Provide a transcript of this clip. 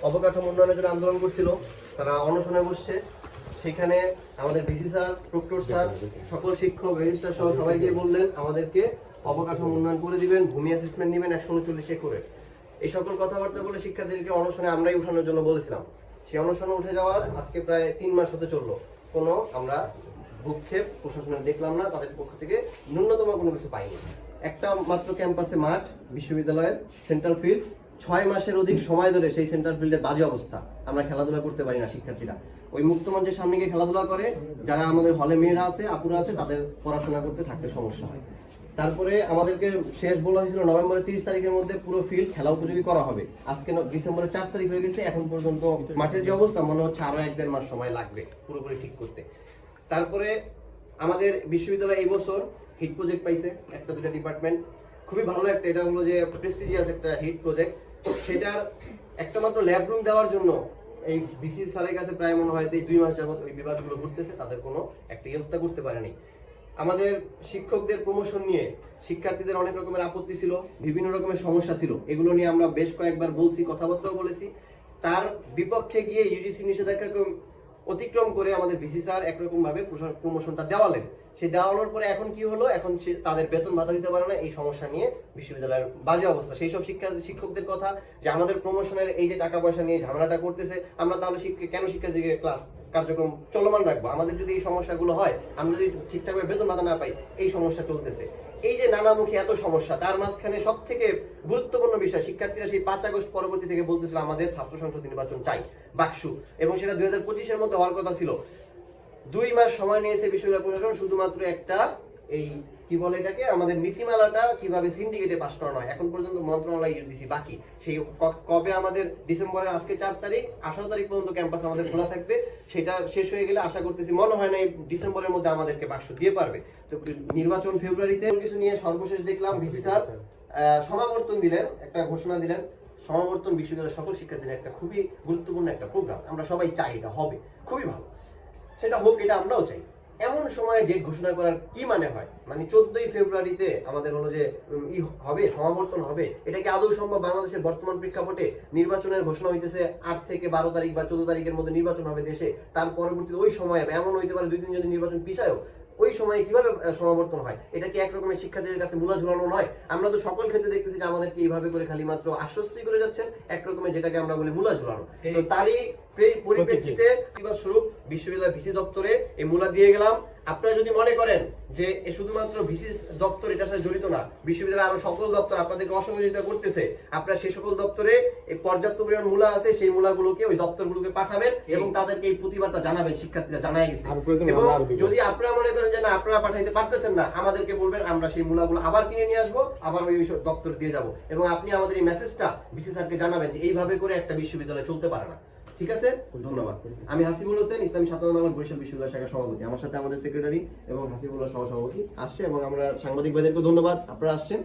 অবকাঠামো উন্নয়নের জন্য আন্দোলন করছিল, তারা অনশনে বসছে। সেখানে আমাদের ভিসি স্যার, প্রক্টর স্যার, সকল শিক্ষক, রেজিস্ট্রার সহ সবাই গিয়ে বললেন আমাদেরকে অবকাঠামো উন্নয়ন করে দিবেন, ভূমি অ্যাসেসমেন্ট নেবেন 139 একরের। এই সকল কথাবার্তা বলে শিক্ষার্থীদেরকে অনশনে আমরাই উঠানোর জন্য বলেছিলাম। সেই অনশনে উঠে যাওয়ার আজকে প্রায় 3 মাস হতে চললো, কোনো আমরা ভূক্ষেপ প্রশাসনের দেখলাম না, তাদের পক্ষ থেকে ন্যূনতম কোনো কিছু পাইনি। একটা মাত্র ক্যাম্পাসে মাঠ, বিশ্ববিদ্যালয়ের সেন্ট্রাল ফিল্ড, 6 মাসের অধিক সময় ধরে সেই সেন্ট্রাল ফিল্ডের বাজে অবস্থা, আমরা খেলাধুলা করতে পারি না। শিক্ষার্থীরা ওই মুক্ত মঞ্চের সামনে গিয়ে খেলাধুলা করে, যারা আমাদের হলে মেয়েরা আছে, আপুরা আছে, তাদের পড়াশোনা করতে থাকতে সমস্যা হয়। তারপরে আমাদেরকে শেষ বলা হয়েছিল নভেম্বরের 30 তারিখের মধ্যে পুরো ফিল্ড খেলা উপযোগী করা হবে। আজকে ডিসেম্বরের 4 তারিখ হয়ে গেছে, এখন পর্যন্ত মাঠের যে অবস্থা মনে হচ্ছে আরো 1-1.5 মাস সময় লাগবে পুরোপুরি ঠিক করতে। তারপরে আমাদের বিশ্ববিদ্যালয় এই বছর হিট প্রজেক্ট পাইছে, 1-2টা ডিপার্টমেন্ট, খুবই ভালো একটা, এটা হলো যে প্রেস্টিজিয়াস একটা হিট প্রজেক্ট। সেটার একটা মাত্র ল্যাব রুম দেওয়ার জন্য এই বিসি স্যারের কাছে প্রায় মনে হয় 2 মাস যাবত ওই বিভাগগুলো ঘুরতেছে, তাদের কোনো একটা ইয়ত্তা করতে পারেনি। আমাদের শিক্ষকদের প্রমোশন নিয়ে শিক্ষার্থীদের অনেক রকমের আপত্তি ছিল, বিভিন্ন রকমের সমস্যা ছিল, এগুলো নিয়ে আমরা বেশ কয়েকবার বলছি, কথাবার্তাও বলেছি। তার বিপক্ষে গিয়ে ইউজিসি নিষেধাজ্ঞাকে অতিক্রম করে আমাদের ভিসি স্যার একরকম ভাবে প্রমোশনটা দেওয়ালেন। সেই দেওয়ানোর পরে এখন কি হলো, এখন তাদের বেতন ভাতা দিতে পারে না, এই সমস্যা নিয়ে বিশ্ববিদ্যালয়ের বাজে অবস্থা। সেই সব শিক্ষকদের কথা যে আমাদের প্রমোশনের এই যে টাকা পয়সা নিয়ে ঝামেলাটা করতেছে, আমরা তাহলে কেন শিক্ষার্থীকে ক্লাস কার্যক্রম চলমান রাখবো? আমাদের যদি এই সমস্যাগুলো হয়, আমরা যদি ঠিকঠাকভাবে বেতন ভাতা না পাই, এই সমস্যা চলতেছে। এই যে নানামুখী এত সমস্যা, তার মাঝখানে সব থেকে গুরুত্বপূর্ণ বিষয়, শিক্ষার্থীরা সেই 5 আগস্ট পরবর্তী থেকে বলতেছিল আমাদের ছাত্র সংসদ নির্বাচন চাই, বাকসু, এবং সেটা 2025-এর মধ্যে হওয়ার কথা ছিল। 2 মাস সময় নিয়েছে বিশ্ববিদ্যালয় প্রশাসন শুধুমাত্র একটা এই কি বলে এটাকে, আমাদের নীতিমালাটা কিভাবে সিন্ডিকেটে পাস করানো হয়, এখন পর্যন্ত মন্ত্রণালয় ইউজিসি বাকি। সেই কবে আমাদের ডিসেম্বরের আজকে 4 তারিখ, 18 তারিখ পর্যন্ত ক্যাম্পাস আমাদের খোলা থাকবে, সেটা শেষ হয়ে গেলে আশা করতেছি মনে হয় না এই ডিসেম্বরের মধ্যে আমাদেরকে বাক্স দিয়ে পারবে। তো নির্বাচন ফেব্রুয়ারিতে কিছু নিয়ে সর্বশেষ দেখলাম ভিসি স্যার সমাবর্তন দিলেন, একটা ঘোষণা দিলেন। সমাবর্তন বিশ্ববিদ্যালয়ের সকল শিক্ষার্থীদের একটা খুবই গুরুত্বপূর্ণ একটা প্রোগ্রাম, আমরা সবাই চাই এটা হবে, খুবই ভালো, সেটা হোক, এটা আমরাও চাই। এমন সময় ডেট ঘোষণা করার কি মানে হয়? মানে 14ই ফেব্রুয়ারিতে আমাদের হলো যে হবে, সমাবর্তন হবে, এটা কি আদৌ সম্ভব? বাংলাদেশের বর্তমান প্রেক্ষাপটে নির্বাচনের ঘোষণা হইতেছে 8 থেকে 12 তারিখ বা 14 তারিখের মধ্যে নির্বাচন হবে দেশে, তার পরবর্তীতে ওই সময় এমন হইতে পারে 2 দিন যদি নির্বাচন পিছায়ও, ওই সময় কিভাবে সমাবর্তন হয়? এটা কি একরকমের শিক্ষার্থীদের কাছে মূলা ঝুলানো নয়? আমরা তো সকল ক্ষেত্রে দেখতেছি যে আমাদেরকে এইভাবে করে খালি মাত্র আশ্বস্তি করে যাচ্ছেন, একরকমের যেটাকে আমরা বলি মূলা ঝুলানো। তো তারই পরিপ্রেক্ষিতে স্বরূপ বিশ্ববিদ্যালয় ভিসি দপ্তরে এই মূলা দিয়ে গেলাম। আপনারা যদি মনে করেন যে শুধুমাত্র ভিসি দপ্তর এটার সাথে জড়িত না, বিশ্ববিদ্যালয়ের আরো সকল দপ্তর আপনাদেরকে অসহযোগিতা করতেছে, আপনারা সেই সকল দপ্তরে এই পর্যাপ্ত পরিমাণ মূলা আছে, সেই মূলাগুলোকে ওই দপ্তরগুলোকে পাঠাবেন এবং তাদেরকে এই প্রতিবাদটা জানাবেন। শিক্ষার্থীরা জানায় গেছে, এবং যদি আপনারা মনে করেন যে না আপনারা পাঠাইতে পারতেছেন না, আমাদেরকে বলবেন, আমরা সেই মূলাগুলো আবার কিনে নিয়ে আসবো, আবার ওই দপ্তর দিয়ে যাবো, এবং আপনি আমাদের এই মেসেজটা ভিসি স্যারকে জানাবেন যে এইভাবে করে একটা বিশ্ববিদ্যালয় চলতে পারে না। ঠিক আছে, ধন্যবাদ। আমি হাসিবুল হোসেন, ইসলামী ছাত্র আন্দোলন বরিশাল বিশ্ববিদ্যালয় শাখার সভাপতি। আমার সাথে আমাদের সেক্রেটারি এবং হাসিবুল্লাহ সহ সভাপতি আসছে, এবং আমরা সাংবাদিক ভাইদেরকে ধন্যবাদ, আপনারা আসছেন।